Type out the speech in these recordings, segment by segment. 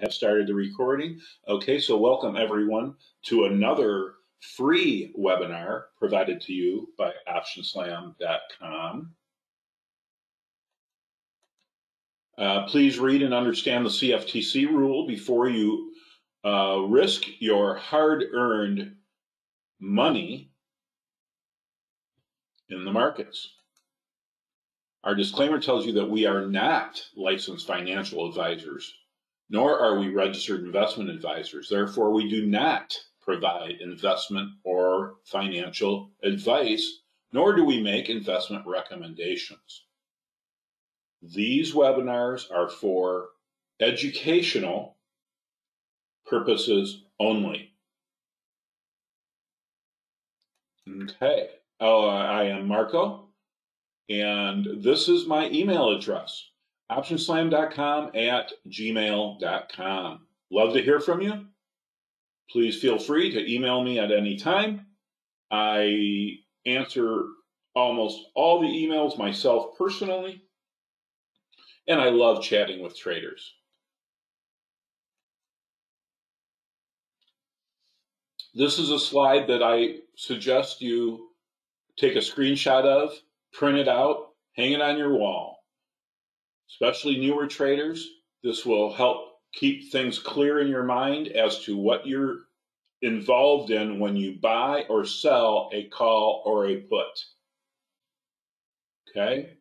have started the recording. Okay, so welcome everyone to another free webinar provided to you by OptionSlam.com. Please read and understand the CFTC rule before you risk your hard-earned money in the markets. Our disclaimer tells you that we are not licensed financial advisors, nor are we registered investment advisors. Therefore, we do not provide investment or financial advice, nor do we make investment recommendations. These webinars are for educational purposes only. Okay, I am Marco. And this is my email address, optionslam.com@gmail.com. Love to hear from you. Please feel free to email me at any time. I answer almost all the emails myself personally, and I love chatting with traders. This is a slide that I suggest you take a screenshot of, print it out, hang it on your wall. Especially newer traders, this will help keep things clear in your mind as to what you're involved in when you buy or sell a call or a put. Okay?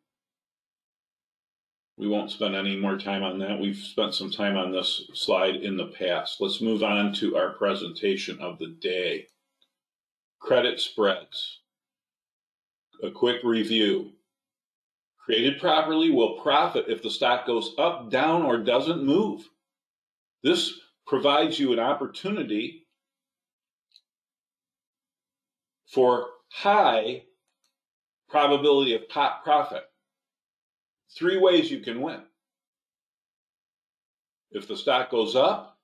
We won't spend any more time on that. We've spent some time on this slide in the past. Let's move on to our presentation of the day. Credit spreads. A quick review. Created properly will profit if the stock goes up, down, or doesn't move. This provides you an opportunity for high probability of profit. Three ways you can win. If the stock goes up,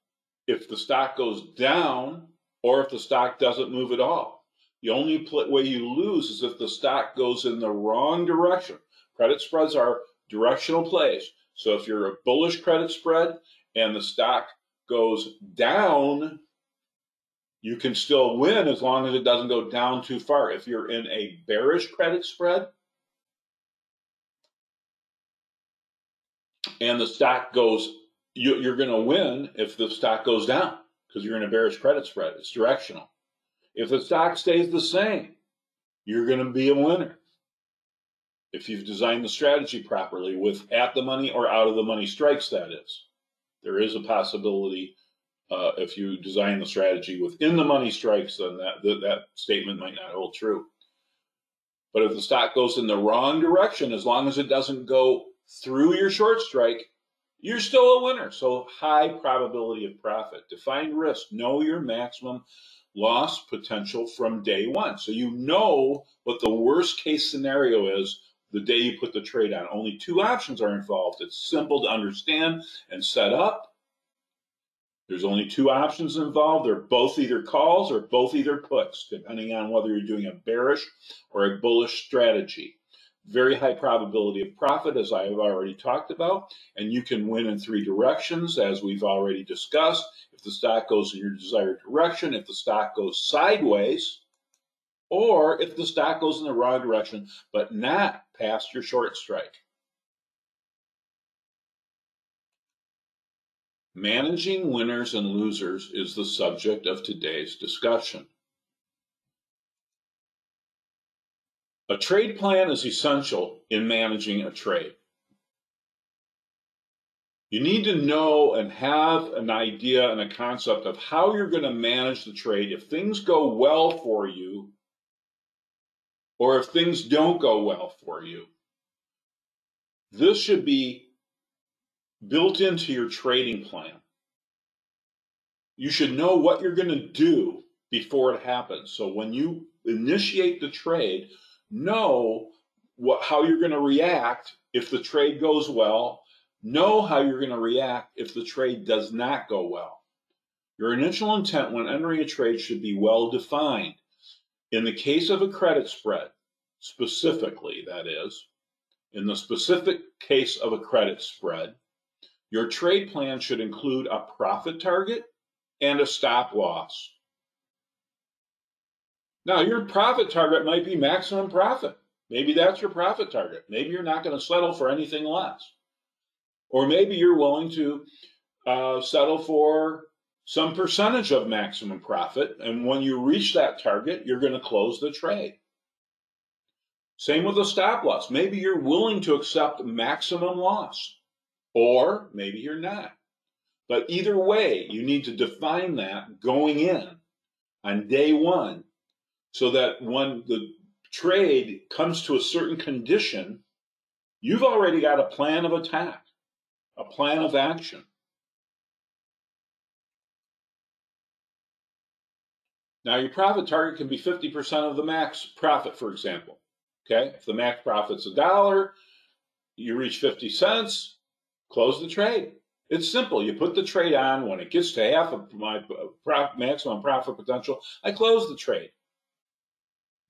if the stock goes down, or if the stock doesn't move at all. The only way you lose is if the stock goes in the wrong direction. Credit spreads are directional plays. So if you're a bullish credit spread and the stock goes down, you can still win as long as it doesn't go down too far. If you're in a bearish credit spread and the stock goes, you're going to win if the stock goes down because you're in a bearish credit spread. It's directional. If the stock stays the same, you're going to be a winner. If you've designed the strategy properly with at the money or out of the money strikes, that is. There is a possibility if you design the strategy within the money strikes, then that statement might not hold true. But if the stock goes in the wrong direction, as long as it doesn't go through your short strike, you're still a winner. So high probability of profit. Define risk. Know your maximum loss potential from day one. So you know what the worst case scenario is the day you put the trade on. Only two options are involved. It's simple to understand and set up. There's only two options involved. They're both either calls or both either puts, depending on whether you're doing a bearish or a bullish strategy. Very high probability of profit, as I have already talked about, and you can win in three directions, as we've already discussed. If the stock goes in your desired direction, if the stock goes sideways, or if the stock goes in the wrong direction, but not past your short strike. Managing winners and losers is the subject of today's discussion. A trade plan is essential in managing a trade. You need to know and have an idea and a concept of how you're going to manage the trade if things go well for you or if things don't go well for you. This should be built into your trading plan. You should know what you're going to do before it happens. So when you initiate the trade, know how you're going to react if the trade goes well. Know how you're going to react if the trade does not go well. Your initial intent when entering a trade should be well defined. In the case of a credit spread, specifically, that is, in the specific case of a credit spread, Your trade plan should include a profit target and a stop loss. Now, your profit target might be maximum profit. Maybe that's your profit target. Maybe you're not going to settle for anything less. Or maybe you're willing to settle for some percentage of maximum profit, and when you reach that target, you're going to close the trade. Same with a stop loss. Maybe you're willing to accept maximum loss, or maybe you're not. But either way, you need to define that going in on day one so that when the trade comes to a certain condition, you've already got a plan of attack, a plan of action. Now, your profit target can be 50% of the max profit, for example. Okay, if the max profit's $1, you reach 50 cents, close the trade. It's simple. You put the trade on. When it gets to half of my maximum profit potential, I close the trade.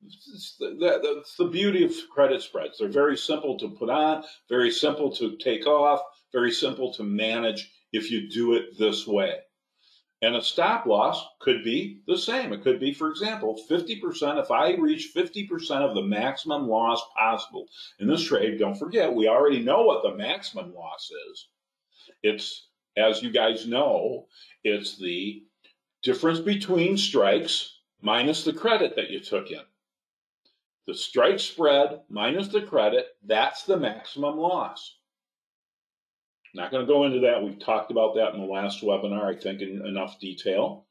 That's the beauty of credit spreads. They're very simple to put on, very simple to take off, very simple to manage if you do it this way. And a stop loss could be the same. It could be, for example, 50%. If I reach 50% of the maximum loss possible in this trade, don't forget, we already know what the maximum loss is. It's, as you guys know, it's the difference between strikes minus the credit that you took in. The strike spread minus the credit, that's the maximum loss. Not going to go into that. We talked about that in the last webinar, I think, in enough detail.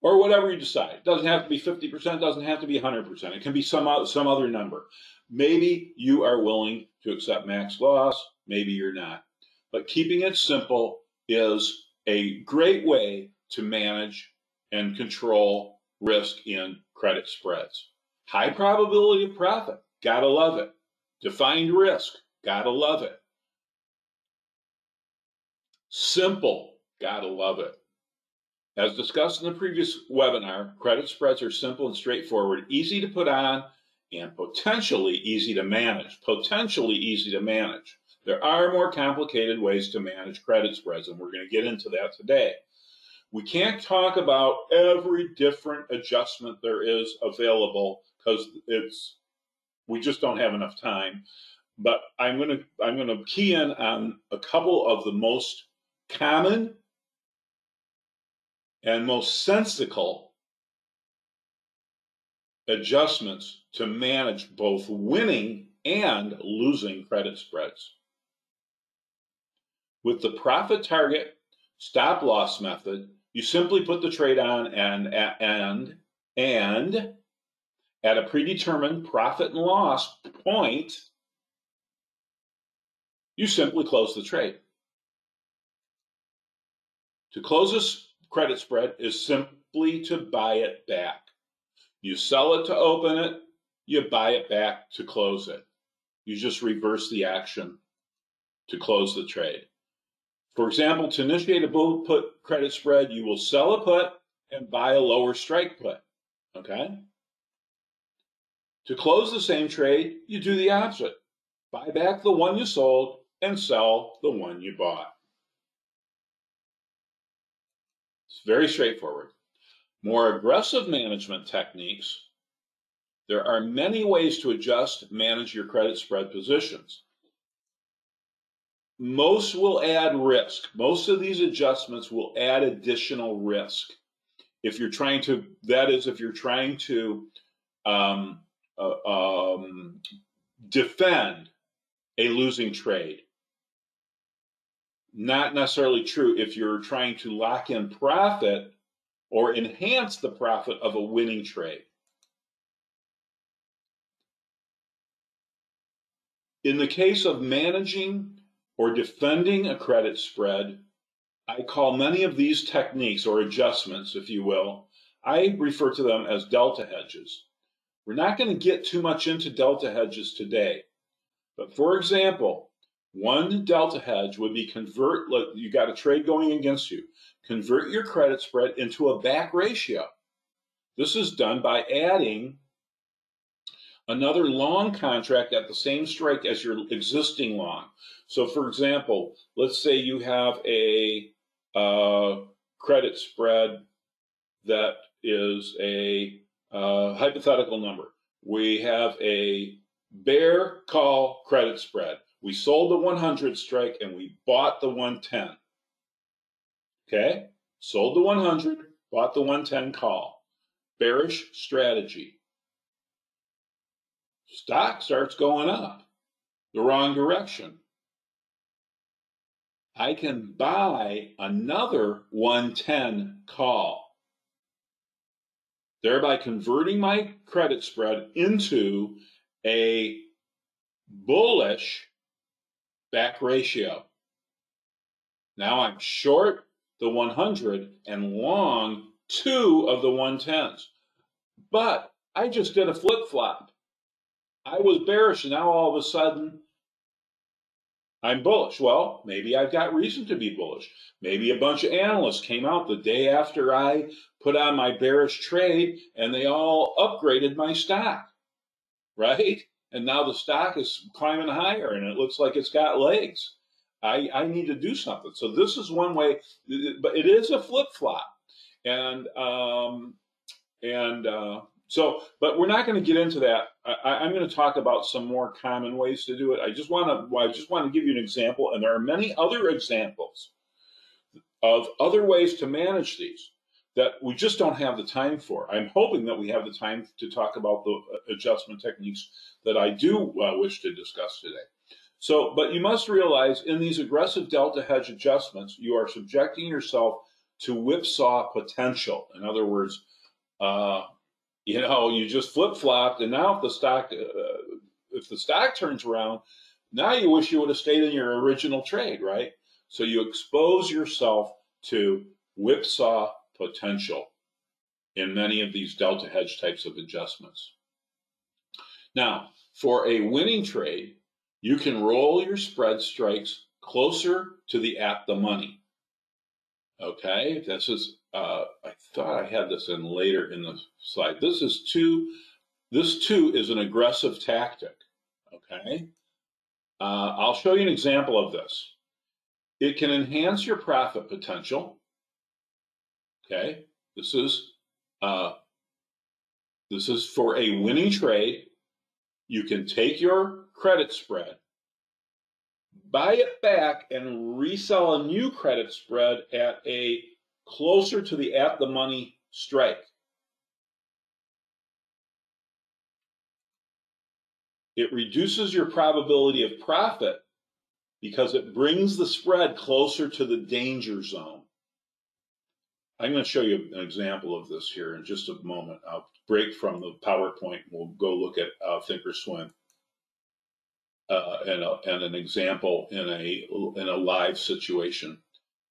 Or whatever you decide. It doesn't have to be 50%, doesn't have to be 100%. It can be some other number. Maybe you are willing to accept max loss, maybe you're not. But keeping it simple is a great way to manage and control risk in credit spreads. High probability of profit, gotta love it. Defined risk, gotta love it. Simple, gotta love it. As discussed in the previous webinar, credit spreads are simple and straightforward, easy to put on, and potentially easy to manage. Potentially easy to manage. There are more complicated ways to manage credit spreads, and we're going to get into that today. We can't talk about every different adjustment there is available because we just don't have enough time. But I'm going to key in on a couple of the most common and most sensical adjustments to manage both winning and losing credit spreads. With the profit target stop loss method, you simply put the trade on and at a predetermined profit and loss point, you simply close the trade. To close this credit spread is simply to buy it back. You sell it to open it, you buy it back to close it. You just reverse the action to close the trade. For example, to initiate a bull put credit spread, you will sell a put and buy a lower strike put. Okay? To close the same trade, you do the opposite. Buy back the one you sold and sell the one you bought. It's very straightforward. More aggressive management techniques. There are many ways to manage your credit spread positions. Most will add risk. Most of these adjustments will add additional risk. If you're trying to, that is, if you're trying to defend a losing trade. Not necessarily true if you're trying to lock in profit or enhance the profit of a winning trade. In the case of managing or defending a credit spread, I call many of these techniques or adjustments, if you will, I refer to them as delta hedges. We're not going to get too much into delta hedges today, but for example, one delta hedge would be you got a trade going against you, convert your credit spread into a back ratio. This is done by adding another long contract at the same strike as your existing long. So, for example, let's say you have a credit spread that is a hypothetical number. We have a bear call credit spread. We sold the 100 strike and we bought the 110. Okay? Sold the 100, bought the 110 call. Bearish strategy. Stock starts going up the wrong direction. I can buy another 110 call, thereby converting my credit spread into a bullish back ratio. Now I'm short the 100 and long 2 of the 110s. But I just did a flip-flop. I was bearish, and now all of a sudden I'm bullish. Well, maybe I've got reason to be bullish. Maybe a bunch of analysts came out the day after I put on my bearish trade, and they all upgraded my stock, right? And now the stock is climbing higher, and it looks like it's got legs. I need to do something. So this is one way, but it is a flip-flop. But we're not going to get into that. I'm going to talk about some more common ways to do it. I just want to give you an example, and there are many other examples of other ways to manage these that we just don't have the time for. I'm hoping that we have the time to talk about the adjustment techniques that I do wish to discuss today. So, but you must realize in these aggressive delta hedge adjustments, you are subjecting yourself to whipsaw potential. In other words, you just flip-flopped, and now if the stock turns around, now you wish you would have stayed in your original trade, right? So you expose yourself to whipsaw potential in many of these delta hedge types of adjustments. Now, for a winning trade, you can roll your spread strikes closer to the at the money. Okay, this is, I thought I had this in later in the slide. This too is an aggressive tactic. Okay, I'll show you an example of this. It can enhance your profit potential. Okay, this is for a winning trade. You can take your credit spread, buy it back, and resell a new credit spread at a closer to the at the money strike. It reduces your probability of profit because it brings the spread closer to the danger zone. I'm going to show you an example of this here in just a moment. I'll break from the PowerPoint. We'll go look at Thinkorswim and an example in a live situation.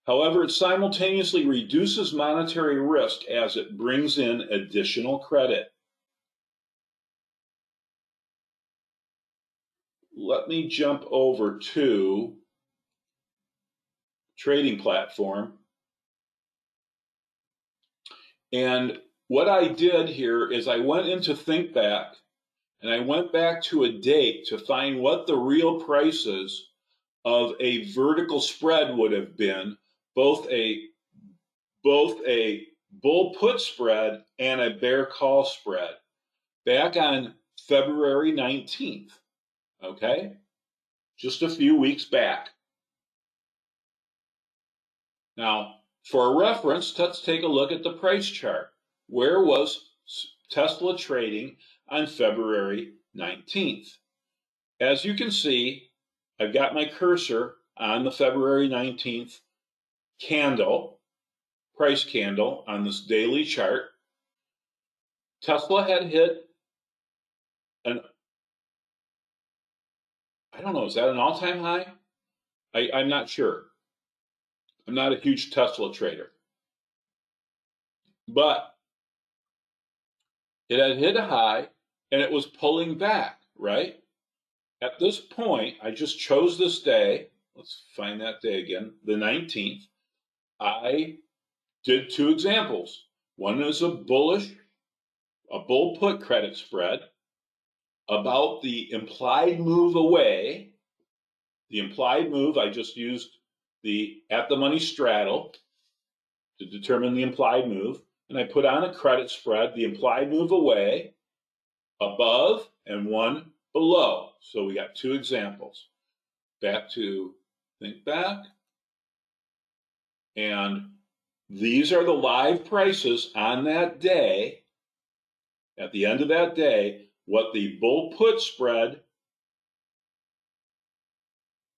However, it simultaneously reduces monetary risk as it brings in additional credit. Let me jump over to trading platform. And what I did here is I went into ThinkBack, and I went back to a date to find what the real prices of a vertical spread would have been, both a bull put spread and a bear call spread, back on February 19th. Okay, just a few weeks back. Now, for a reference, let's take a look at the price chart. Where was Tesla trading on February 19th? As you can see, I've got my cursor on the February 19th candle, price candle on this daily chart. Tesla had hit I don't know, is that an all-time high? I'm not sure. I'm not a huge Tesla trader. But it had hit a high, and it was pulling back, right? At this point, I just chose this day. Let's find that day again, the 19th. I did two examples. One is a bull put credit spread, about the implied move away. The implied move, I just used the at the money straddle to determine the implied move, and I put on a credit spread, the implied move away, above, and one below. So we got two examples. Back to think back. And these are the live prices on that day. At the end of that day, what the bull put spread,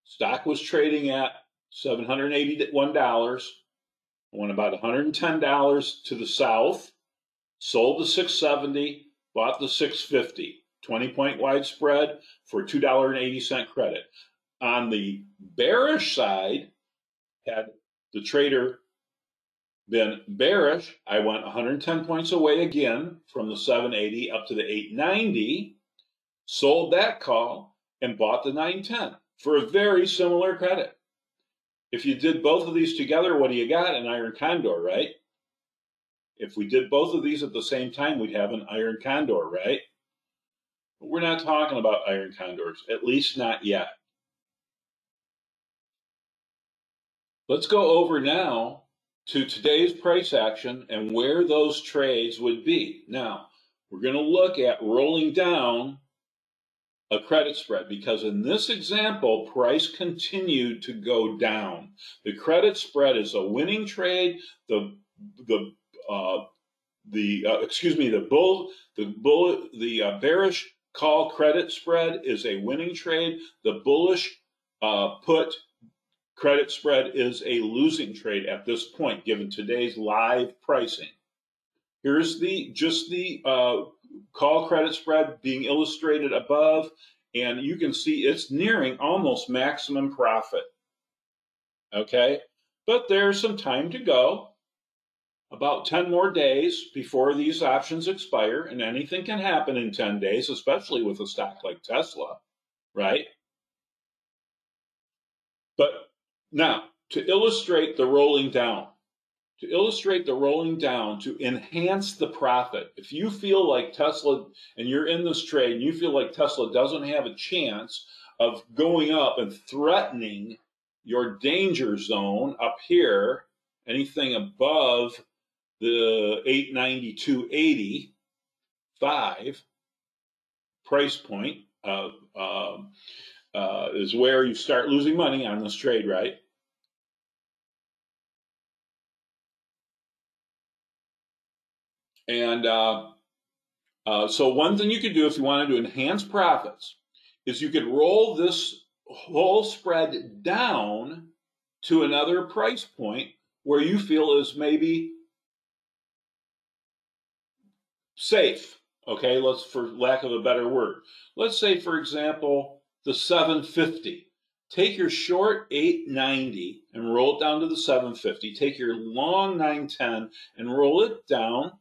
stock was trading at $781, went about $110 to the south, sold the 670, bought the 650, 20-point wide spread for $2.80 credit. On the bearish side, had the trader been bearish, I went 110 points away again from the 780 up to the 890, sold that call, and bought the 910 for a very similar credit. If you did both of these together, what do you got? An iron condor, right? If we did both of these at the same time, we'd have an iron condor, right? But we're not talking about iron condors, at least not yet. Let's go over now to today's price action and where those trades would be. Now, we're going to look at rolling down a credit spread because in this example, price continued to go down. The credit spread is a winning trade. The bearish call credit spread is a winning trade. The bullish put credit spread is a losing trade at this point, given today's live pricing. Here's just the call credit spread being illustrated above, and you can see it's nearing almost maximum profit. Okay, but there's some time to go. About 10 more days before these options expire, and anything can happen in 10 days, especially with a stock like Tesla, right? But now, to illustrate the rolling down, to enhance the profit, if you feel like Tesla, and you're in this trade, and you feel like Tesla doesn't have a chance of going up and threatening your danger zone up here, anything above the 892.85 price point is where you start losing money on this trade, right? And so one thing you could do if you wanted to enhance profits is you could roll this whole spread down to another price point where you feel is maybe safe. Okay, for lack of a better word. Let's say, for example, the 750. Take your short 890 and roll it down to the 750. Take your long 910 and roll it down.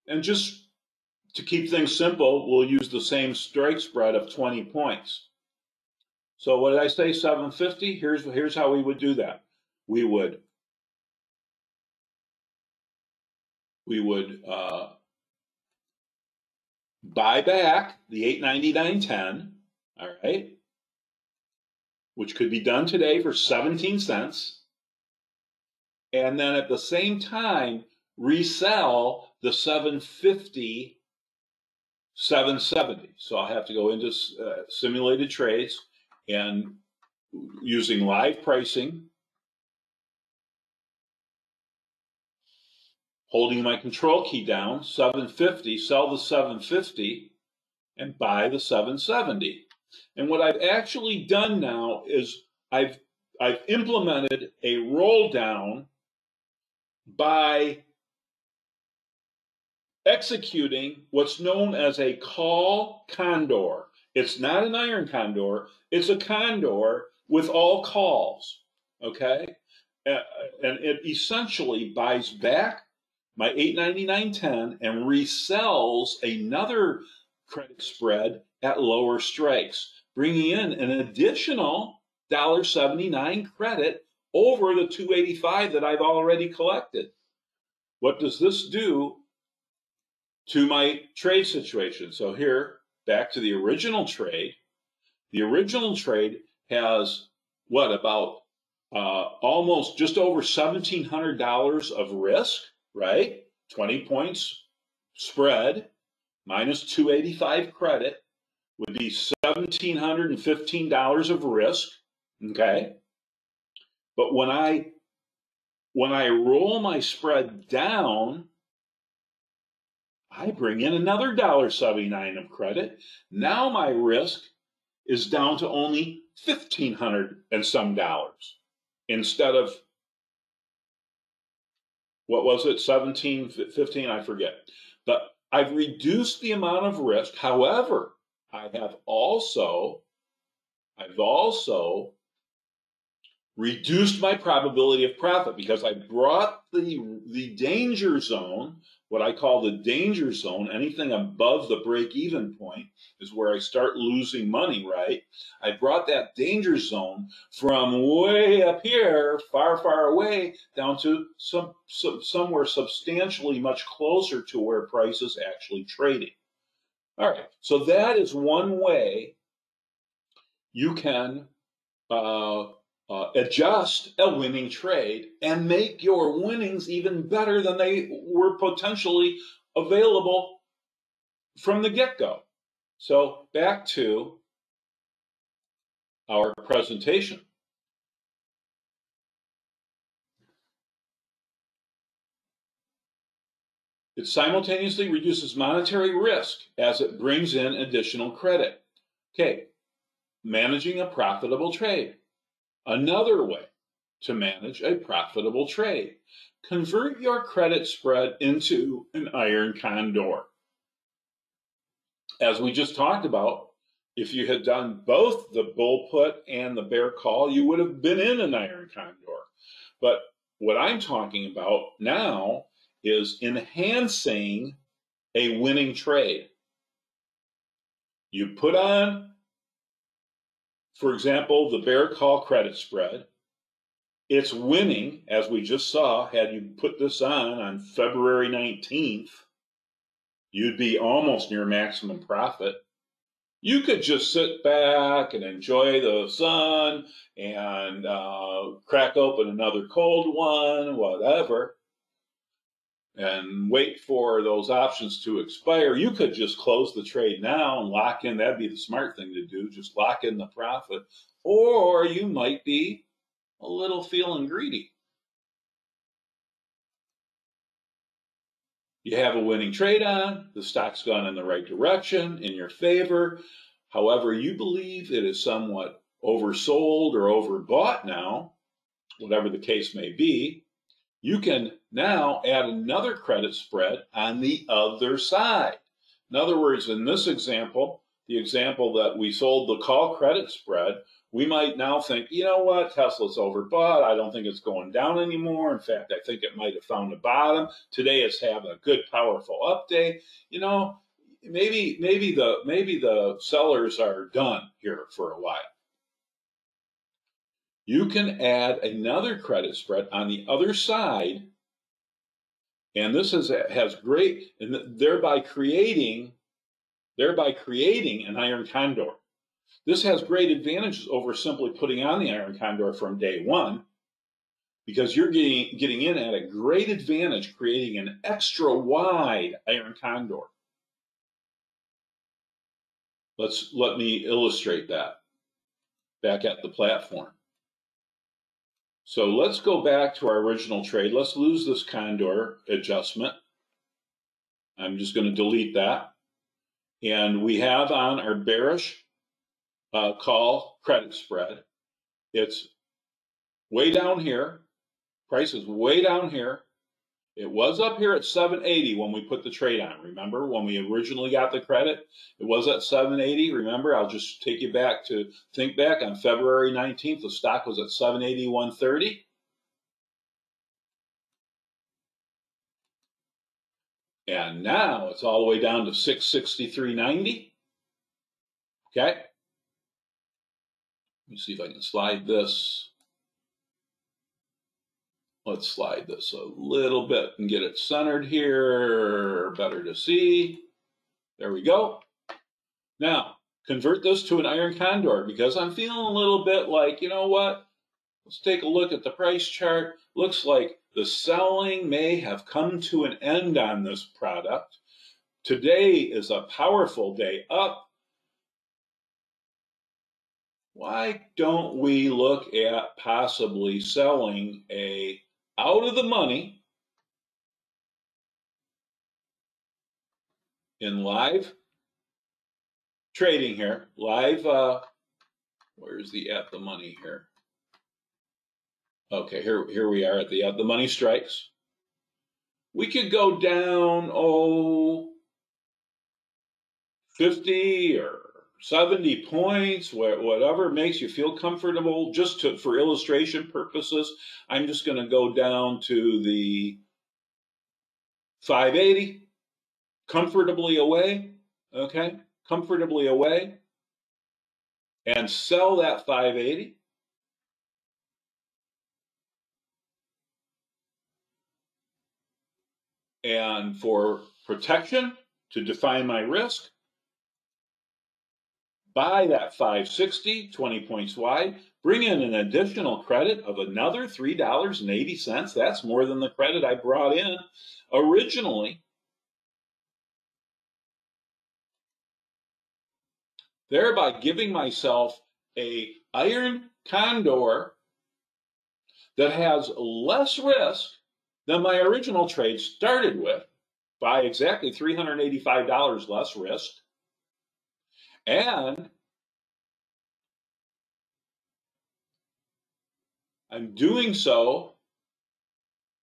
And just to keep things simple, we'll use the same strike spread of 20 points. So what did I say, 750? Here's how we would do that. We would buy back the 899.10, all right, which could be done today for 17 cents. And then at the same time, resell the 750, 770. So I'll have to go into simulated trades and using live pricing, holding my control key down, 750, sell the 750, and buy the 770. And what I've actually done now is I've implemented a roll down by executing what's known as a call condor. It's not an iron condor, it's a condor with all calls, okay? And it essentially buys back my 899.10 and resells another credit spread at lower strikes, bringing in an additional $1.79 credit over the $2.85 that I've already collected. What does this do? to my trade situation. So here, back to the original trade. The original trade has what, about almost just over $1,700 of risk, right? 20 points spread minus 285 credit would be $1,715 of risk, okay? But when I roll my spread down, I bring in another $1.79 of credit. Now my risk is down to only $1,500 and some dollars instead of, what was it, 17, 15, I forget. But I've reduced the amount of risk. However, I've also reduced my probability of profit because I brought the danger zone, what I call the danger zone, anything above the break-even point is where I start losing money, right? I brought that danger zone from way up here, far, far away, down to somewhere substantially much closer to where price is actually trading. All right, so that is one way you can adjust a winning trade and make your winnings even better than they were potentially available from the get-go. So back to our presentation. It simultaneously reduces monetary risk as it brings in additional credit. Okay, managing a profitable trade. Another way to manage a profitable trade. Convert your credit spread into an iron condor. As we just talked about, if you had done both the bull put and the bear call, you would have been in an iron condor. But what I'm talking about now is enhancing a winning trade. You put on, for example, the bear call credit spread. It's winning, as we just saw. Had you put this on February 19th, you'd be almost near maximum profit. You could just sit back and enjoy the sun and crack open another cold one, whatever, and wait for those options to expire. You could just close the trade now and lock in. That'd be the smart thing to do, just lock in the profit. Or you might be a little feeling greedy. You have a winning trade on, the stock's gone in the right direction, in your favor. However, you believe it is somewhat oversold or overbought now, whatever the case may be. You can now add another credit spread on the other side. In other words, in this example, the example that we sold the call credit spread, we might now think, you know what, Tesla's overbought. I don't think it's going down anymore. In fact, I think it might have found a bottom. Today it's having a good, powerful update. You know, maybe the sellers are done here for a while. You can add another credit spread on the other side, and this has great, and thereby creating an iron condor. This has great advantages over simply putting on the iron condor from day one, because you're getting in at a great advantage, creating an extra wide iron condor. Let me illustrate that back at the platform. So let's go back to our original trade. Let's lose this condor adjustment. I'm just going to delete that. And we have on our bearish call credit spread. It's way down here. Price is way down here. It was up here at 780 when we put the trade on. Remember when we originally got the credit? It was at 780. Remember, I'll just take you back to think back on February 19th. The stock was at 781.30. And now it's all the way down to 663.90. Okay. Let me see if I can slide this. Let's slide this a little bit and get it centered here. Better to see. There we go. Now, convert this to an iron condor because I'm feeling a little bit like, you know what? Let's take a look at the price chart. Looks like the selling may have come to an end on this product. Today is a powerful day up. Why don't we look at possibly selling a out of the money in live trading here, live, where's the at the money here? Okay, here we are at the money strikes. We could go down, 50 or 70 points, whatever makes you feel comfortable. Just for illustration purposes, I'm just going to go down to the 580, comfortably away, okay? Comfortably away, and sell that 580. And for protection, to define my risk, buy that 560, 20 points wide, bring in an additional credit of another $3.80. That's more than the credit I brought in originally. Thereby giving myself a iron condor that has less risk than my original trade started with, by exactly $385 less risk. And I'm doing so,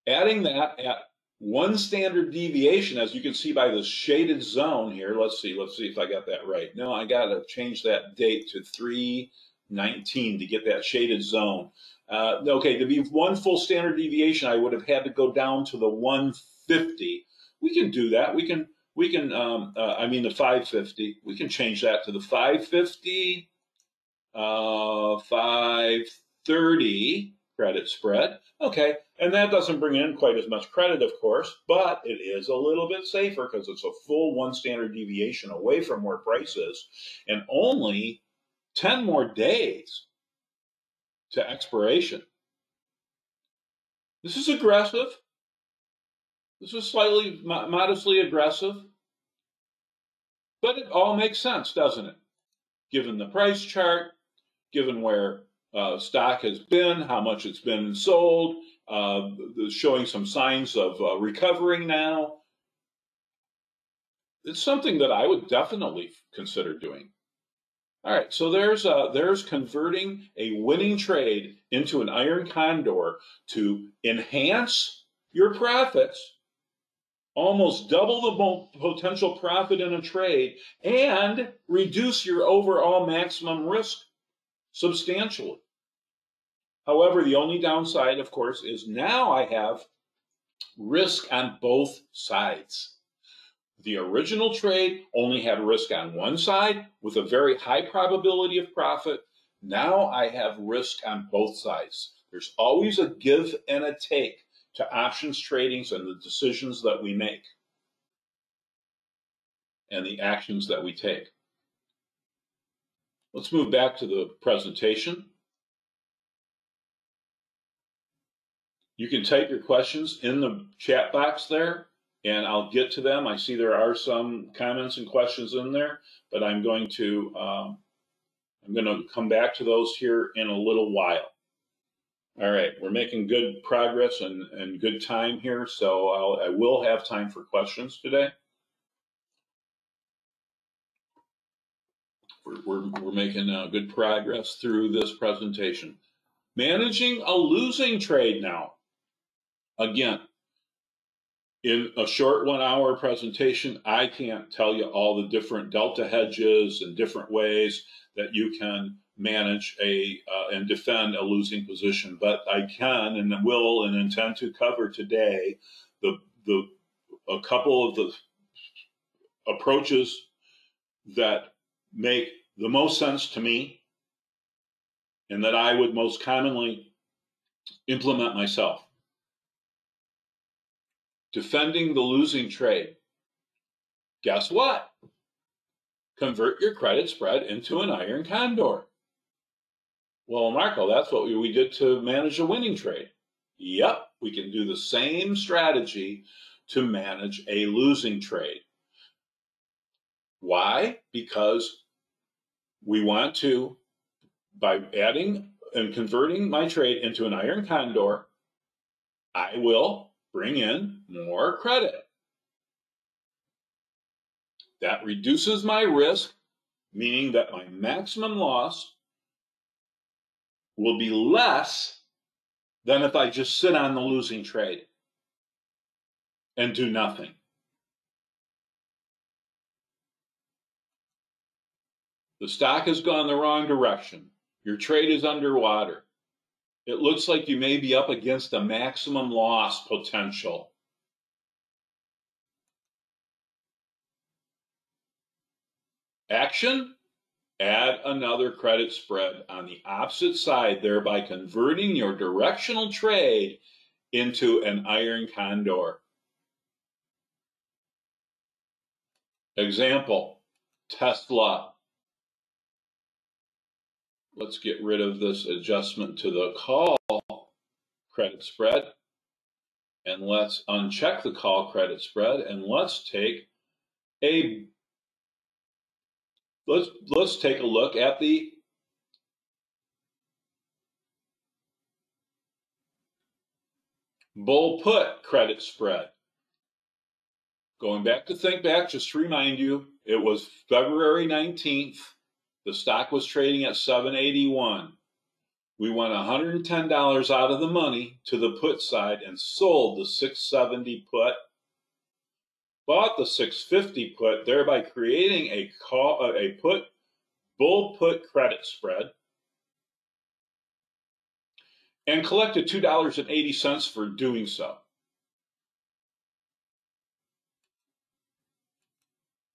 adding that at one standard deviation, as you can see by this shaded zone here. Let's see if I got that right. No, I got to change that date to 3/19 to get that shaded zone. Okay, to be one full standard deviation, I would have had to go down to the 150. We can do that. We can. I mean the 550. We can change that to the 550, 530 credit spread. Okay, and that doesn't bring in quite as much credit, of course, but it is a little bit safer because it's a full one standard deviation away from where price is, and only 10 more days to expiration. This is aggressive. This is slightly, modestly aggressive, but it all makes sense, doesn't it? Given the price chart, given where stock has been, how much it's been sold, showing some signs of recovering now. It's something that I would definitely consider doing. All right, so there's converting a winning trade into an iron condor to enhance your profits, almost double the potential profit in a trade, and reduce your overall maximum risk substantially. However, the only downside, of course, is now I have risk on both sides. The original trade only had risk on one side with a very high probability of profit. Now I have risk on both sides. There's always a give and a take to options tradings and the decisions that we make and the actions that we take. Let's move back to the presentation. You can type your questions in the chat box there, and I'll get to them. I see there are some comments and questions in there, but I'm going to come back to those here in a little while. All right, we're making good progress and good time here, so I will have time for questions today. We're making good progress through this presentation. Managing a losing trade now. Again, in a short 1 hour presentation, I can't tell you all the different delta hedges and different ways that you can manage and defend a losing position, but I can and will and intend to cover today a couple of the approaches that make the most sense to me and that I would most commonly implement myself. defending the losing trade. Guess what? Convert your credit spread into an iron condor. Well, Marco, that's what we did to manage a winning trade. Yep, we can do the same strategy to manage a losing trade. Why? Because we want to, by adding and converting my trade into an iron condor, I will bring in more credit. That reduces my risk, meaning that my maximum loss will be less than if I just sit on the losing trade and do nothing. The stock has gone the wrong direction. Your trade is underwater. It looks like you may be up against a maximum loss potential. Action? Add another credit spread on the opposite side, thereby converting your directional trade into an iron condor. Example, Tesla. Let's get rid of this adjustment to the call credit spread. And let's uncheck the call credit spread, and let's take a look at the bull put credit spread. Going back to think back, just to remind you, it was February 19th. The stock was trading at $781. We went $110 out of the money to the put side and sold the 670 put, bought the 650 put, thereby creating a bull put credit spread, and collected $2.80 for doing so.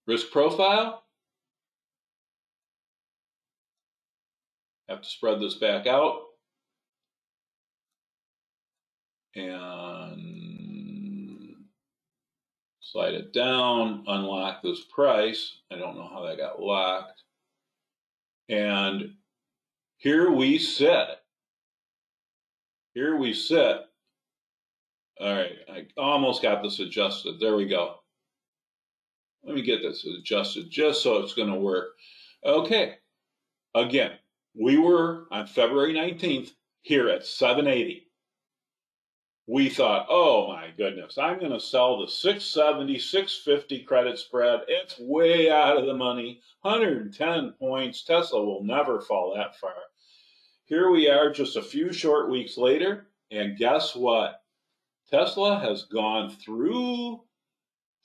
Risk profile. Have to spread this back out. And slide it down, unlock this price. I don't know how that got locked. And here we sit. Here we sit. All right, I almost got this adjusted. There we go. Let me get this adjusted just so it's going to work. Okay, again, we were on February 19th here at 780. We thought, oh my goodness, I'm going to sell the 670, 650 credit spread. It's way out of the money, 110 points. Tesla will never fall that far. Here we are just a few short weeks later, and guess what? Tesla has gone through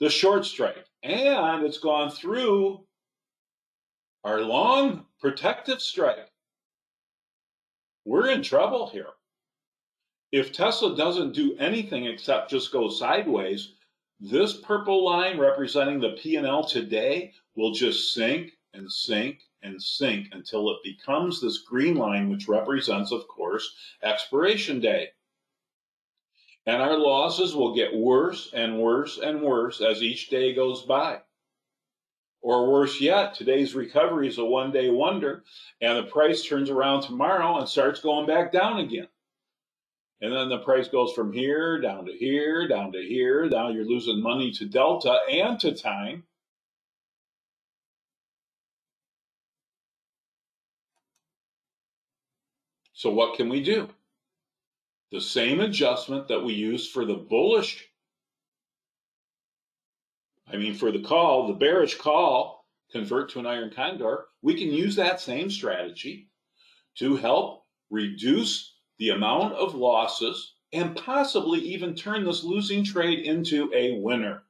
the short strike, and it's gone through our long protective strike. We're in trouble here. If Tesla doesn't do anything except just go sideways, this purple line representing the P&L today will just sink and sink and sink until it becomes this green line, which represents, of course, expiration day. And our losses will get worse and worse and worse as each day goes by. Or worse yet, today's recovery is a one-day wonder, and the price turns around tomorrow and starts going back down again. And then the price goes from here, down to here, down to here. Now you're losing money to delta and to time. So what can we do? The same adjustment that we used for the bullish, for the call, the bearish call, convert to an iron condor, we can use that same strategy to help reduce the amount of losses and possibly even turn this losing trade into a winner.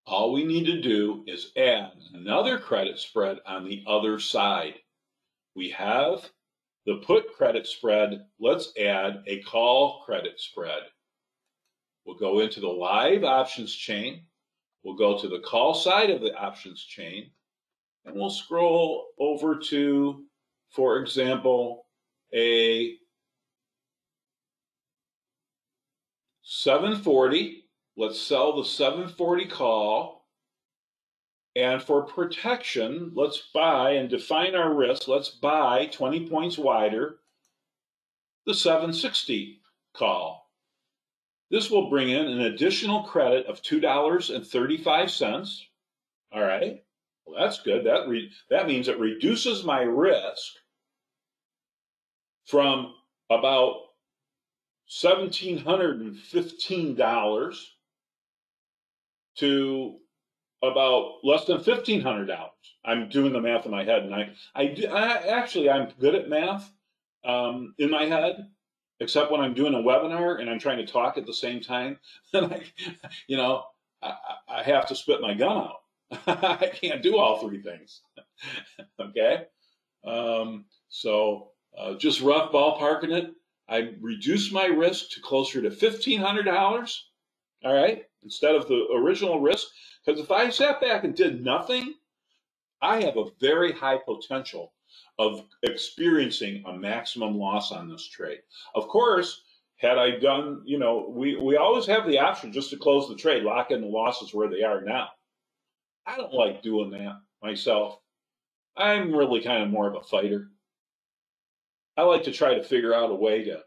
All we need to do is add another credit spread on the other side. We have the put credit spread. Let's add a call credit spread. We'll go into the live options chain. We'll go to the call side of the options chain, and we'll scroll over to, for example, a 740. Let's sell the 740 call. And for protection, let's buy and define our risk. Let's buy 20 points wider the 760 call. This will bring in an additional credit of $2.35. All right. Well, that's good. That means it reduces my risk from about $1,715 to about less than $1,500. I'm doing the math in my head, and I'm good at math in my head, except when I'm doing a webinar and I'm trying to talk at the same time. Then I have to spit my gum out. I can't do all three things. Okay, so just rough ballparking it. I reduce my risk to closer to $1,500. All right, instead of the original risk. Because if I sat back and did nothing, I have a very high potential of experiencing a maximum loss on this trade. Of course, had I done, we always have the option just to close the trade, lock in the losses where they are now. I don't like doing that myself. I'm really kind of more of a fighter. I like to try to figure out a way to,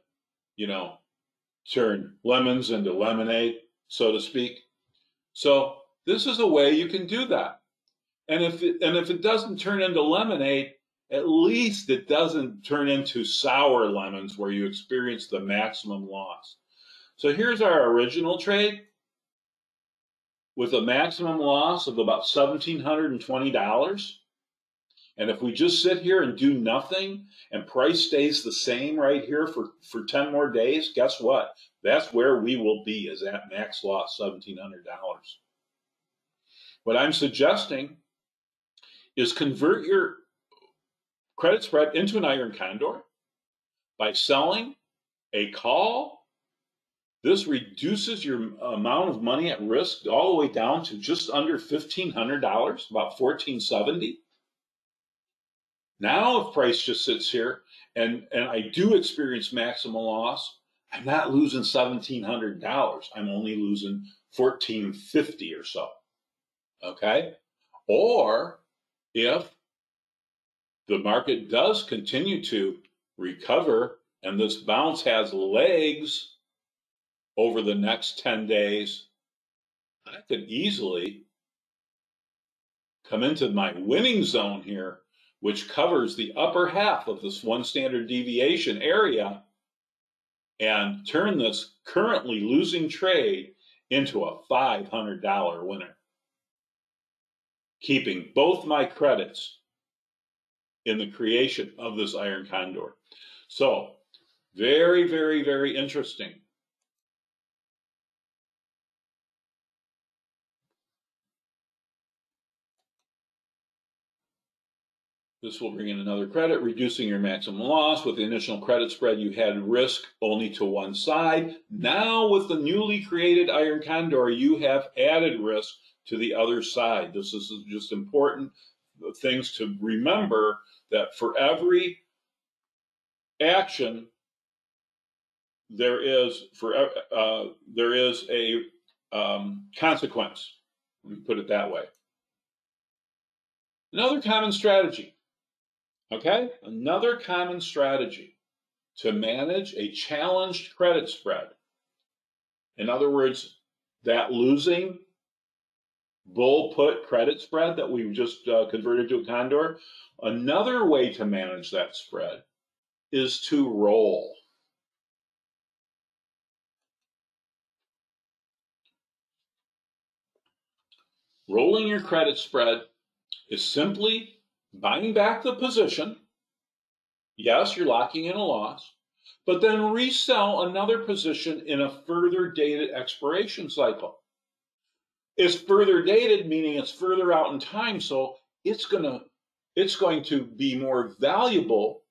turn lemons into lemonade, so to speak. So this is a way you can do that. And if it doesn't turn into lemonade, at least it doesn't turn into sour lemons where you experience the maximum loss. So here's our original trade with a maximum loss of about $1,720. And if we just sit here and do nothing and price stays the same right here for 10 more days, guess what? That's where we will be, is at max loss, $1,700. What I'm suggesting is convert your credit spread into an iron condor by selling a call. This reduces your amount of money at risk all the way down to just under $1,500, about $1,470. Now, if price just sits here and I do experience maximum loss, I'm not losing $1,700. I'm only losing $1,450 or so. Okay? Or if the market does continue to recover and this bounce has legs over the next 10 days, I could easily come into my winning zone here, which covers the upper half of this one standard deviation area, and turn this currently losing trade into a $500 winner, keeping both my credits in the creation of this iron condor. So very, very, very interesting. This will bring in another credit, reducing your maximum loss. With the initial credit spread, you had risk only to one side. Now, with the newly created iron condor, you have added risk to the other side. This is just important things to remember, that for every action, there is a consequence. Let me put it that way. Another common strategy. Okay, another common strategy to manage a challenged credit spread. In other words, that losing bull put credit spread that we've just converted to a condor. Another way to manage that spread is to roll. Rolling your credit spread is simply buying back the position. Yes, you're locking in a loss, but then resell another position in a further dated expiration cycle. It's further dated, meaning it's further out in time, so it's going to be more valuable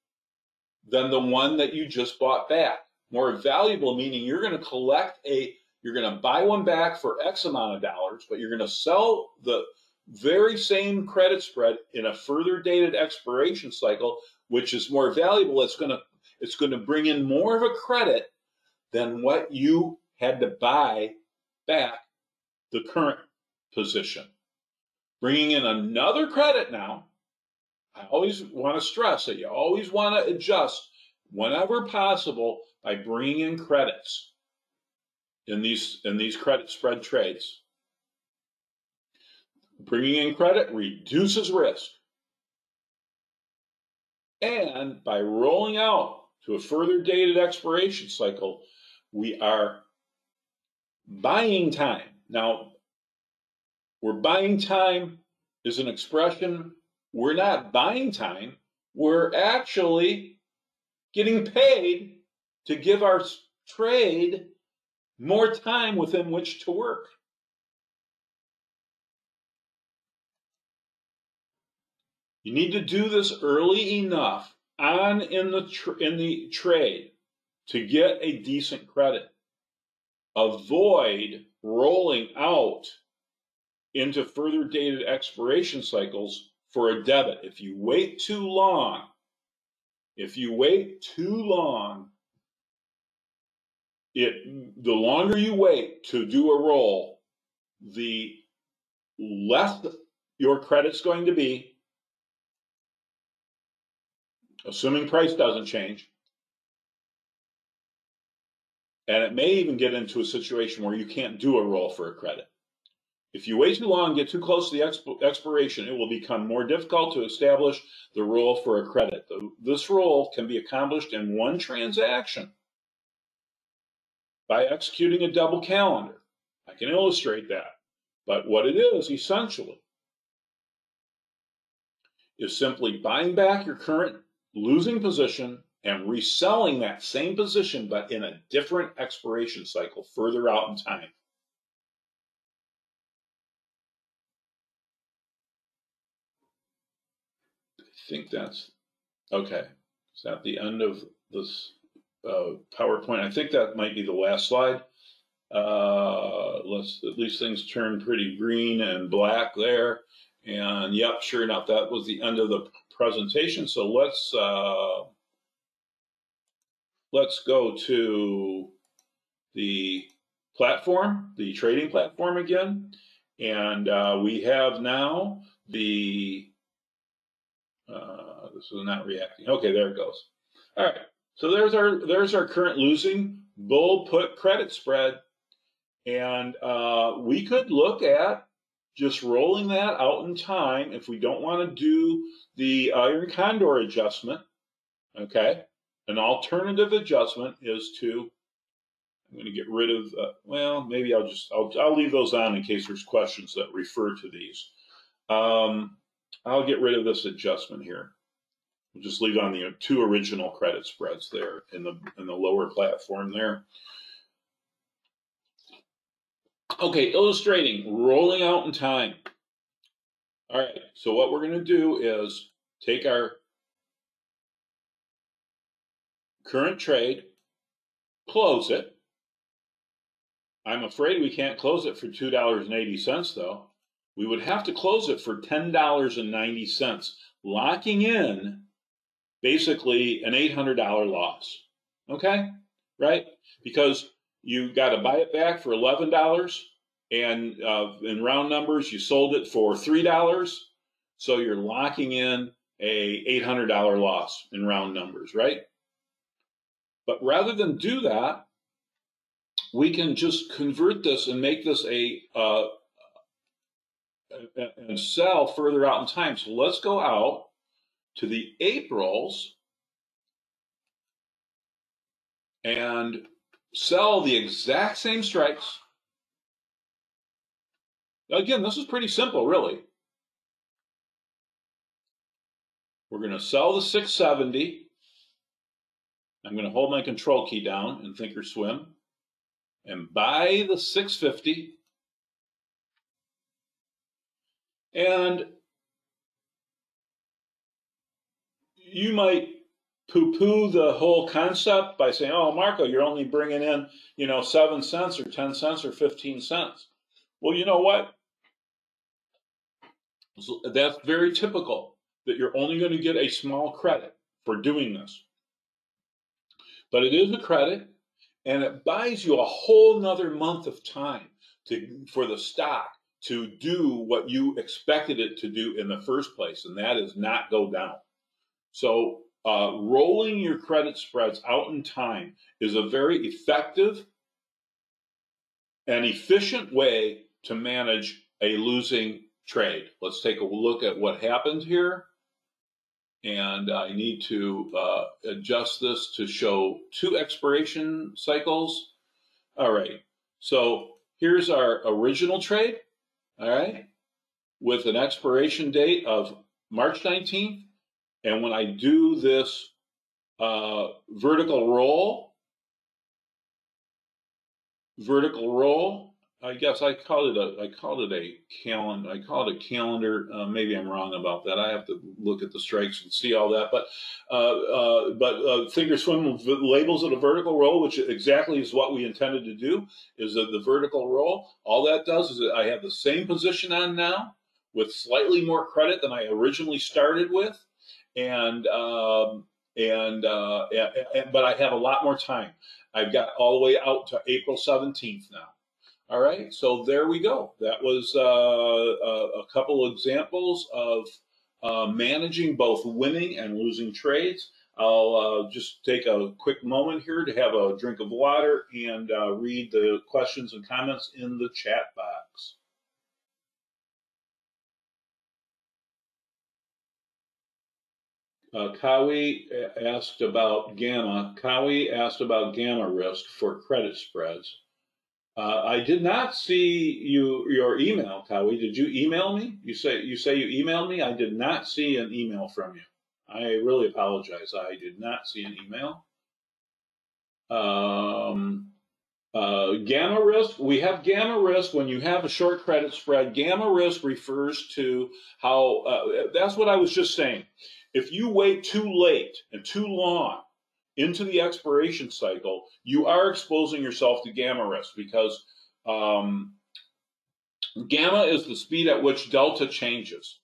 than the one that you just bought back. More valuable meaning you're going to buy one back for X amount of dollars, but you're going to sell the very same credit spread in a further dated expiration cycle, which is more valuable. It's going to bring in more of a credit than what you had to buy back the current position. Bringing in another credit now, I always want to stress that you always want to adjust whenever possible by bringing in credits in these credit spread trades. Bringing in credit reduces risk. And by rolling out to a further dated expiration cycle, we are buying time. Now, we're buying time is an expression. We're not buying time. We're actually getting paid to give our trade more time within which to work. You need to do this early enough on in the trade to get a decent credit. Avoid rolling out into further dated expiration cycles for a debit. If you wait too long, the longer you wait to do a roll, the less your credit's going to be, assuming price doesn't change. And it may even get into a situation where you can't do a roll for a credit. If you wait too long, get too close to the expiration, it will become more difficult to establish the roll for a credit. This roll can be accomplished in one transaction by executing a double calendar. I can illustrate that. But what it is, essentially, is simply buying back your current losing position and reselling that same position, but in a different expiration cycle further out in time. I think that's okay. Is that the end of this PowerPoint? I think that might be the last slide. At least things turn pretty green and black there. And yep, sure enough, that was the end of the presentation. So let's go to the platform, the trading platform again. And we have now the, this is not reacting. Okay, there it goes. All right, so there's our current losing bull put credit spread. And we could look at just rolling that out in time if we don't want to do the iron condor adjustment. Okay, an alternative adjustment is to, I'm going to get rid of, well, maybe I'll leave those on in case there's questions that refer to these. I'll get rid of this adjustment here. We'll just leave on the two original credit spreads there in the lower platform there. Okay, illustrating, rolling out in time. All right, so what we're going to do is take our current trade, close it. I'm afraid we can't close it for $2.80 though. We would have to close it for $10.90, locking in basically an $800 loss. Okay, right? Because you got to buy it back for $11, and in round numbers, you sold it for $3. So you're locking in a $800 loss in round numbers, right? But rather than do that, we can just convert this and make this and sell further out in time. So let's go out to the Aprils and sell the exact same strikes. Again, this is pretty simple, really. We're going to sell the 670. I'm going to hold my control key down in Thinkorswim and buy the 650. And you might poo-poo the whole concept by saying, oh, Marco, you're only bringing in, 7 cents or 10 cents or 15 cents. Well, you know what? So that's very typical, that you're only going to get a small credit for doing this. But it is a credit, And it buys you a whole nother month of time for the stock to do what you expected it to do in the first place, and that is not go down. So rolling your credit spreads out in time is a very effective and efficient way to manage a losing trade. Let's take a look at what happened here. And I need to adjust this to show 2 expiration cycles. All right, so here's our original trade, all right, with an expiration date of March 19th. And when I do this vertical roll, I guess I called it a calendar. Maybe I'm wrong about that. I have to look at the strikes and see all that. But Thinkorswim labels it a vertical roll, which exactly is what we intended to do. Is the vertical roll? All that does is that I have the same position on now with slightly more credit than I originally started with, but I have a lot more time. I've got all the way out to April 17th now. All right, so there we go. That was a couple examples of managing both winning and losing trades. I'll just take a quick moment here to have a drink of water and read the questions and comments in the chat box. Kawi asked about gamma. Kawi asked about gamma risk for credit spreads. I did not see your email, Kawi. Did you email me? You say you emailed me. I did not see an email from you. I really apologize. I did not see an email. Gamma risk. We have gamma risk when you have a short credit spread. Gamma risk refers to how. That's what I was just saying. If you wait too late and too long into the expiration cycle, you are exposing yourself to gamma risk because gamma is the speed at which delta changes.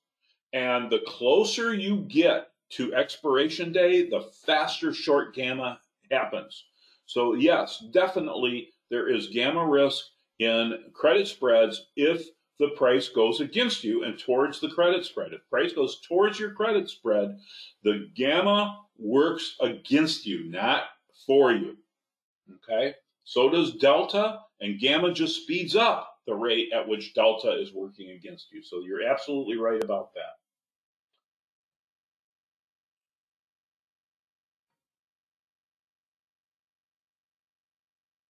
And the closer you get to expiration day, the faster short gamma happens. So yes, definitely there is gamma risk in credit spreads if the price goes against you and towards the credit spread. If price goes towards your credit spread, the gamma works against you, not for you. Okay? So does delta, and gamma just speeds up the rate at which delta is working against you. So you're absolutely right about that.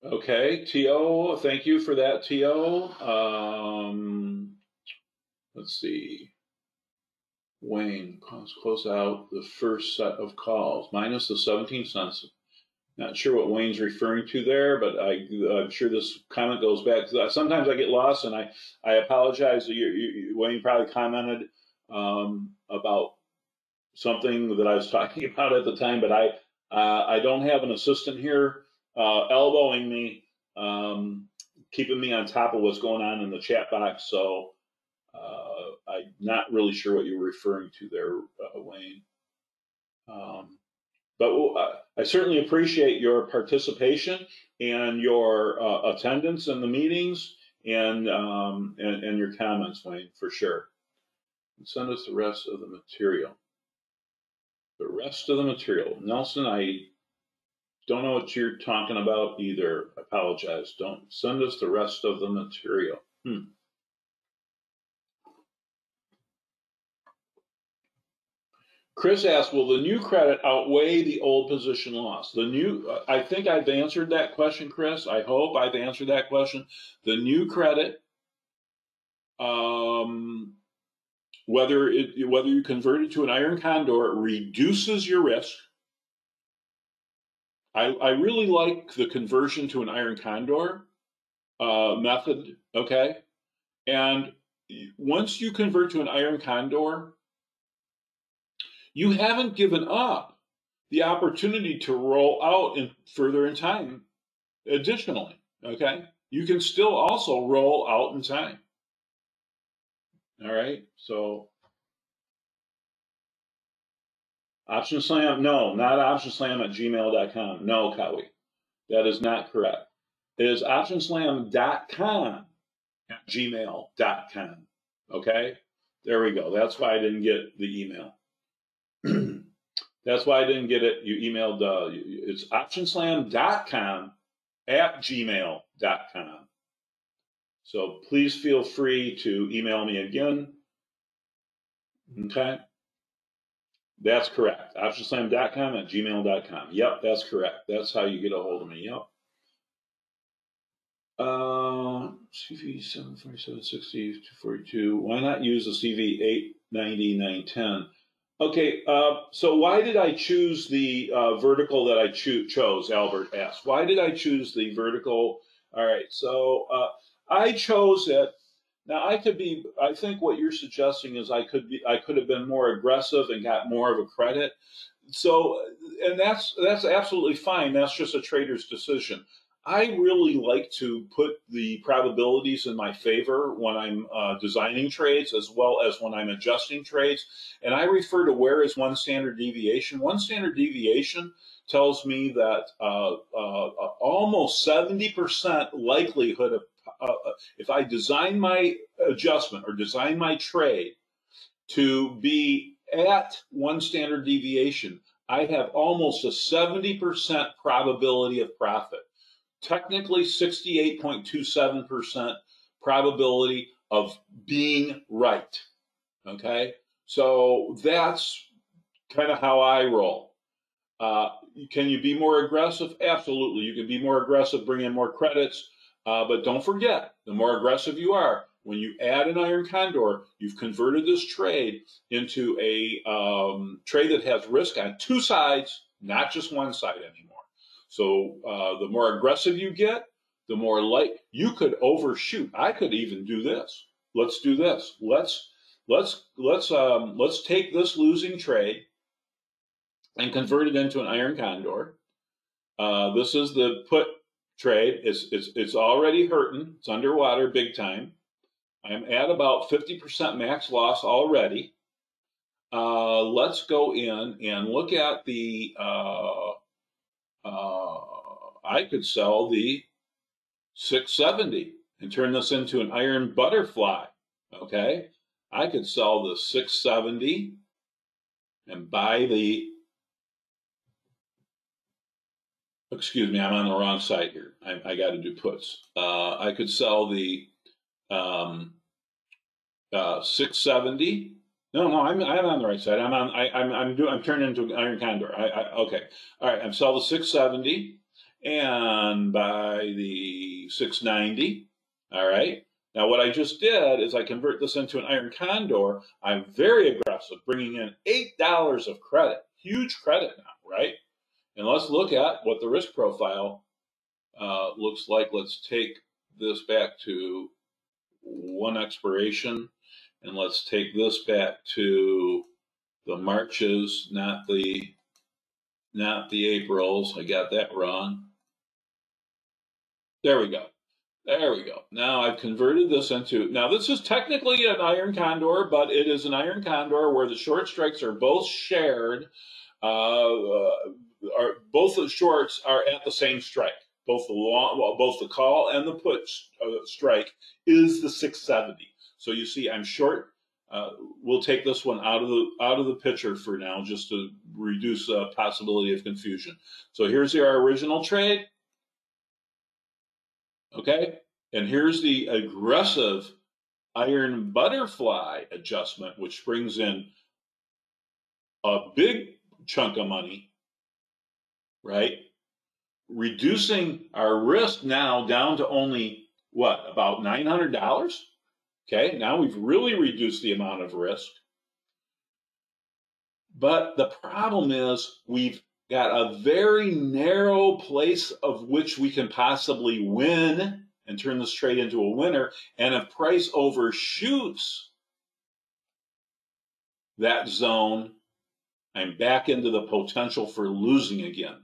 Okay, T.O., thank you for that, T.O. Let's see. Wayne, close out the first set of calls, minus the 17 cents. Not sure what Wayne's referring to there, but I'm sure this comment goes back. Sometimes I get lost, and I apologize. Wayne probably commented about something that I was talking about at the time, but I don't have an assistant here elbowing me, keeping me on top of what's going on in the chat box. So I'm not really sure what you're referring to there, Wayne. But I certainly appreciate your participation and your attendance in the meetings and your comments, Wayne, for sure. And send us the rest of the material. The rest of the material. Nelson, I don't know what you're talking about either. I apologize. Don't send us the rest of the material. Chris asked, will the new credit outweigh the old position loss? The new, I think I've answered that question, Chris. I hope I've answered that question. The new credit, whether you convert it to an iron condor, reduces your risk. I really like the conversion to an iron condor method, okay? And once you convert to an iron condor, you haven't given up the opportunity to roll out further in time additionally, okay? You can still also roll out in time. All right, so Option Slam, no, not Option Slam at gmail.com. No, Kawi. That is not correct. It is optionslam.com at gmail.com. Okay? There we go. That's why I didn't get the email. That's why I didn't get it. You emailed, it's optionslam.com at gmail.com. So please feel free to email me again. Okay? That's correct. Optionslam.com at gmail.com. Yep, that's correct. That's how you get a hold of me. Yep. CV 74760 242. Why not use the CV 890 910? Okay, so why did I choose the vertical that I chose? Albert asked. Why did I choose the vertical? All right, so I chose it. Now I think what you're suggesting is I could have been more aggressive and got more of a credit. So, and that's absolutely fine. That's just a trader's decision. I really like to put the probabilities in my favor when I'm designing trades as well as when I'm adjusting trades. And I refer to where is one standard deviation. One standard deviation tells me that almost 70% likelihood of, if I design my adjustment or design my trade to be at one standard deviation, I have almost a 70% probability of profit. Technically 68.27% probability of being right. Okay, so that's kind of how I roll. Can you be more aggressive? Absolutely. You can be more aggressive, bring in more credits, but don't forget, the more aggressive you are, when you add an iron condor, you've converted this trade into a trade that has risk on two sides, not just one side anymore. So the more aggressive you get, the more you could overshoot. I could even do this. Let's do this. Let's take this losing trade and convert it into an iron condor. This is the put trade. It's already hurting. It's underwater big time. I'm at about 50% max loss already. Let's go in and look at the. I could sell the 670 and turn this into an iron butterfly. Okay, I could sell the 670 and buy the. Excuse me, I'm on the wrong side here. I got to do puts. I could sell the 670. No, I'm on the right side. I'm turning into an iron condor. Okay. All right. I'm sell the 670 and buy the 690. All right. Now what I just did is I convert this into an iron condor. I'm very aggressive, bringing in $8 of credit. Huge credit now, right? And let's look at what the risk profile looks like. Let's take this back to one expiration. And let's take this back to the Marches, not the Aprils. I got that wrong. There we go. There we go. Now I've converted this into, now this is technically an iron condor, but it is an iron condor where the short strikes are both shared. Both the shorts are at the same strike. Both the call and the put strike is the 670. So you see, I'm short. We'll take this one out of the picture for now, just to reduce the possibility of confusion. So here's our original trade. Okay, and here's the aggressive iron butterfly adjustment, which brings in a big chunk of money, right? Reducing our risk now down to only, what, about $900? Okay, now we've really reduced the amount of risk. But the problem is we've got a very narrow place of which we can possibly win and turn this trade into a winner. And if price overshoots that zone, I'm back into the potential for losing again.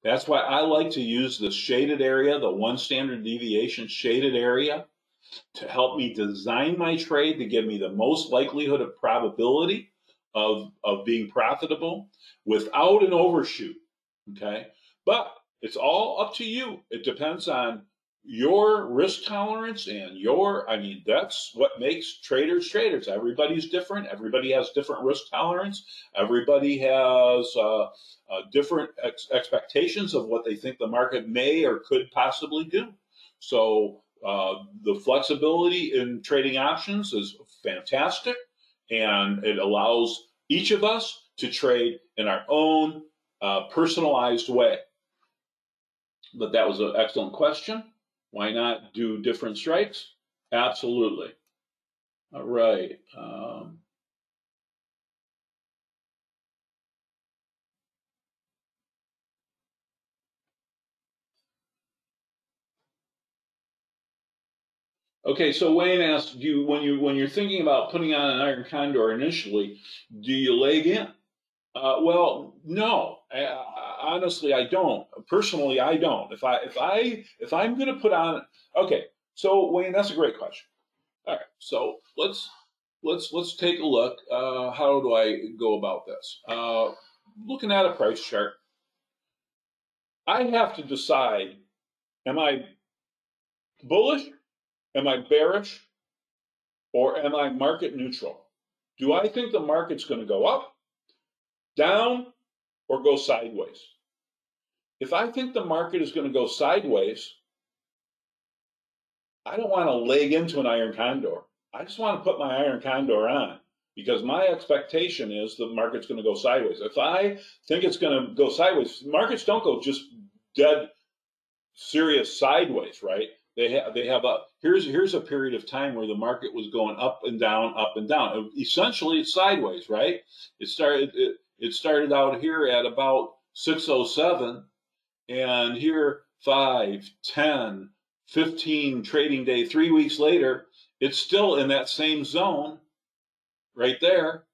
That's why I like to use the shaded area, the one standard deviation shaded area, to help me design my trade to give me the most likelihood of probability of being profitable without an overshoot. Okay, but It's all up to you. It depends on your risk tolerance and I mean, that's what makes traders traders. Everybody's different. Everybody has different risk tolerance. Everybody has different expectations of what they think the market may or could possibly do. So the flexibility in trading options is fantastic, and it allows each of us to trade in our own personalized way. But that was an excellent question. Why not do different strikes? Absolutely. All right. Okay, so Wayne asked, do you when you're thinking about putting on an iron condor initially, do you leg in? Well, no. Honestly, I don't. Personally, I don't. If I'm going to put on, okay. So Wayne, that's a great question. All right. So let's take a look. How do I go about this? Looking at a price chart, I have to decide: am I bullish? Am I bearish? Or am I market neutral? Do I think the market's going to go up, down, or go sideways? If I think the market is going to go sideways, I don't want to leg into an iron condor. I just want to put my iron condor on because my expectation is the market's going to go sideways. If I think it's going to go sideways, markets don't go just dead serious sideways, right? They have a here's a period of time where the market was going up and down, up and down. Essentially, it's sideways, right? It started out here at about 607, and here 5, 10, 15 trading day, 3 weeks later, it's still in that same zone right there.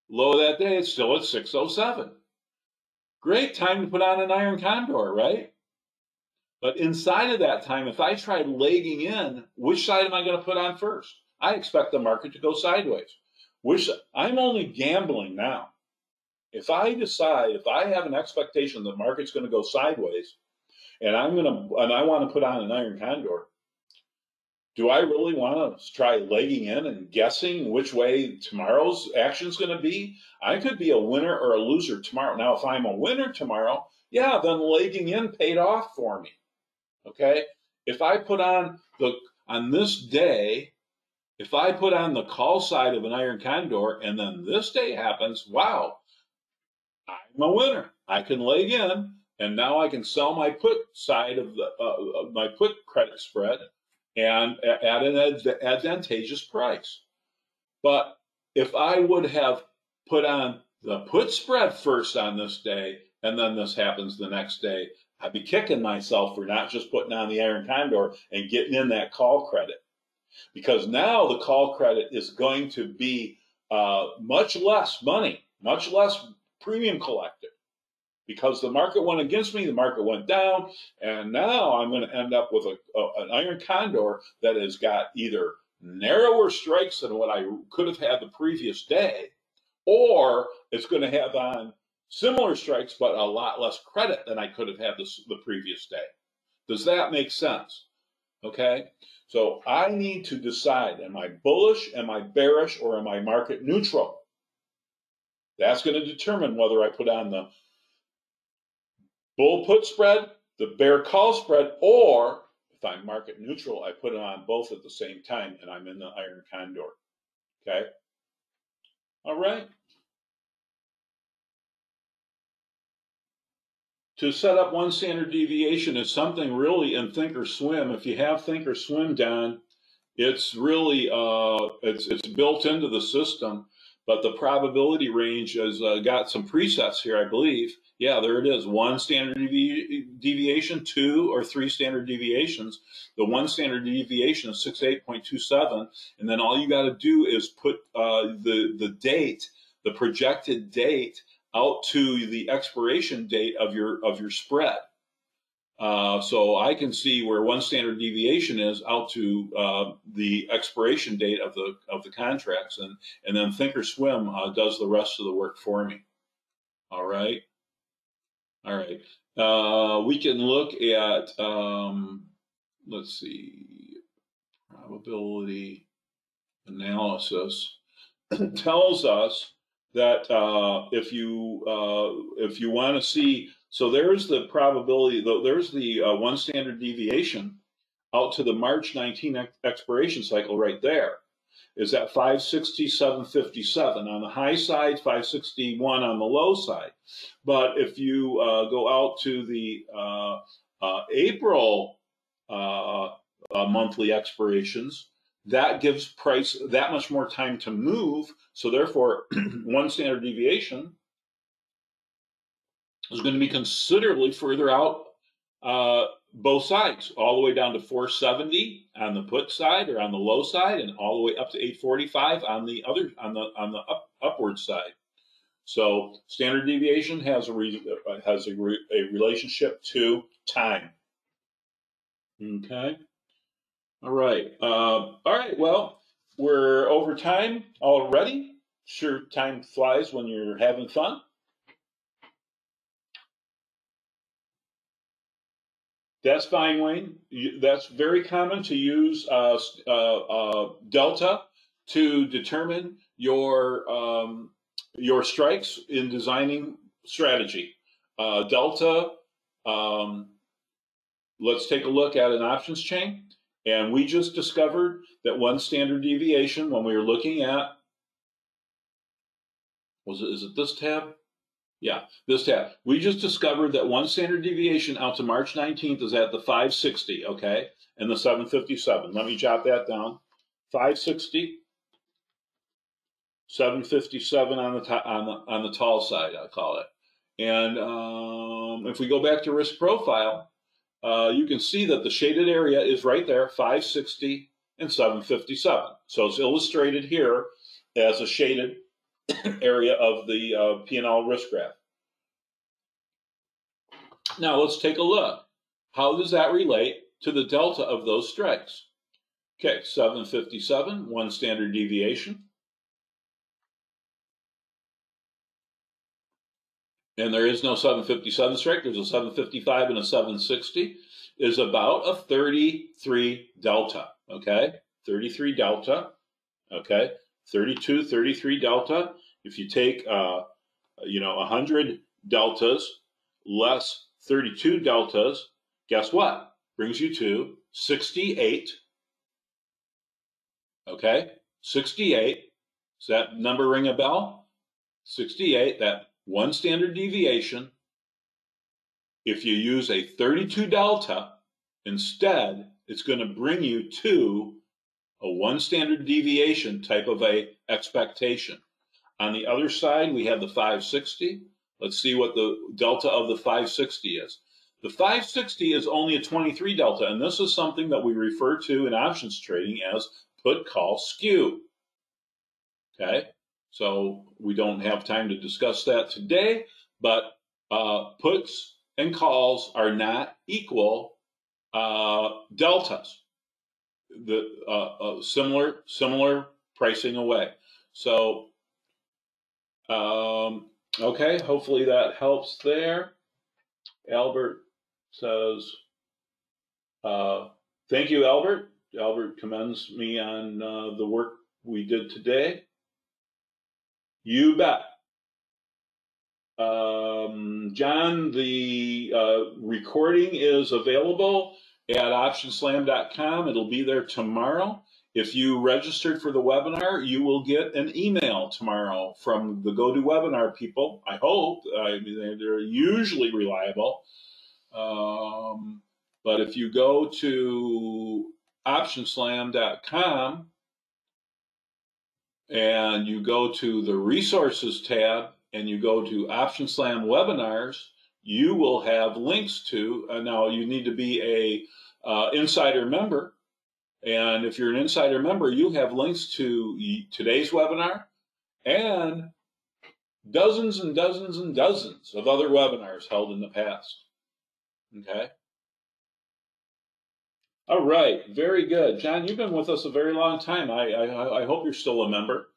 Low of that day, it's still at 607. Great time to put on an iron condor, right? But inside of that time, if I try legging in, which side am I going to put on first? I expect the market to go sideways. I'm only gambling now. If I decide, if I have an expectation the market's going to go sideways, and I want to put on an iron condor, do I really want to try legging in and guessing which way tomorrow's action is going to be? I could be a winner or a loser tomorrow. Now, if I'm a winner tomorrow, yeah, then legging in paid off for me. Okay, if I put on this day, if I put on the call side of an iron condor, and then this day happens, wow, I'm a winner. I can leg in, and now I can sell my put side of my put credit spread, and at an advantageous price. But if I would have put on the put spread first on this day, and then this happens the next day, I'd be kicking myself for not just putting on the iron condor and getting in that call credit. Because now the call credit is going to be much less money, much less premium collected. Because the market went against me, the market went down, and now I'm going to end up with an iron condor that has got either narrower strikes than what I could have had the previous day, or it's going to have on similar strikes but a lot less credit than I could have had the previous day. Does that make sense? Okay, so I need to decide: am I bullish, am I bearish, or am I market neutral? That's going to determine whether I put on the bull put spread, the bear call spread, or if I'm market neutral, I put it on both at the same time and I'm in the iron condor. Okay, all right. To set up one standard deviation is something really in Thinkorswim. If you have Thinkorswim down, it's really it's built into the system. But the probability range has got some presets here, I believe. Yeah, there it is. One standard deviation, 2 or 3 standard deviations. The one standard deviation is 68.27, and then all you got to do is put the date, the projected date, out to the expiration date of your spread. So I can see where one standard deviation is out to the expiration date of the contracts, and then Thinkorswim does the rest of the work for me. All right. All right. We can look at, let's see, probability analysis tells us that if you want to see, so there's the probability, there's the one standard deviation out to the March 19 expiration cycle right there. Is at 560, 757 on the high side, 561 on the low side. But if you go out to the April monthly expirations, that gives price that much more time to move. So therefore, one standard deviation is going to be considerably further out both sides, all the way down to 470 on the put side or on the low side, and all the way up to 845 on the other upward side. So standard deviation has a relationship to time. Okay. All right. All right. Well, we're over time already. Sure, time flies when you're having fun. That's fine, Wayne. That's very common to use delta to determine your strikes in designing strategy. Delta. Let's take a look at an options chain, and we just discovered that one standard deviation when we were looking at is it this tab? Yeah, this tab. We just discovered that one standard deviation out to March 19th is at the 560, okay, and the 757. Let me jot that down. 560, 757 on the tall side, I call it. And if we go back to risk profile, you can see that the shaded area is right there, 560 and 757. So it's illustrated here as a shaded area of the P&L risk graph. Now let's take a look. How does that relate to the delta of those strikes? Okay, 757, one standard deviation. And there is no 757 strike. There's a 755 and a 760. Is about a 33 delta, okay? 33 delta, okay? 32, 33 delta. If you take, 100 deltas less 32 deltas, guess what? Brings you to 68, okay? 68. Does that number ring a bell? 68, that one standard deviation. If you use a 32 delta instead, it's going to bring you to a one standard deviation type of a expectation. On the other side, we have the 560. Let's see what the delta of the 560 is. The 560 is only a 23 delta, and this is something that we refer to in options trading as put-call skew. Okay, so we don't have time to discuss that today, but puts and calls are not equal deltas. The similar pricing away. So okay, hopefully that helps there. Albert says, thank you, Albert. Albert commends me on the work we did today. You bet. John, the recording is available at optionslam.com. It'll be there tomorrow. If you registered for the webinar, you will get an email tomorrow from the GoToWebinar people. I hope. I mean, they're usually reliable. But if you go to optionslam.com and you go to the resources tab and you go to OptionSlam webinars, you will have links to, now you need to be a insider member. And if you're an insider member, you have links to today's webinar and dozens and dozens and dozens of other webinars held in the past. Okay. All right, very good. John, you've been with us a very long time. I hope you're still a member.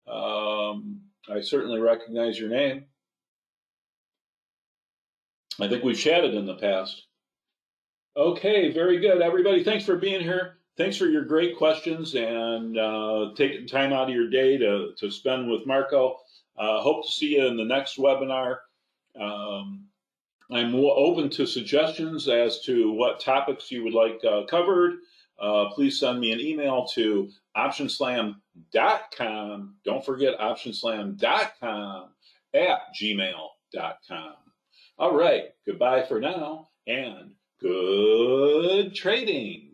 I certainly recognize your name. I think we've chatted in the past. Okay, very good, everybody. Thanks for being here. Thanks for your great questions and taking time out of your day to spend with Marco. Hope to see you in the next webinar. Um, I'm open to suggestions as to what topics you would like covered. Please send me an email to optionslam.com. Don't forget optionslam.com @gmail.com. All right, goodbye for now and good trading.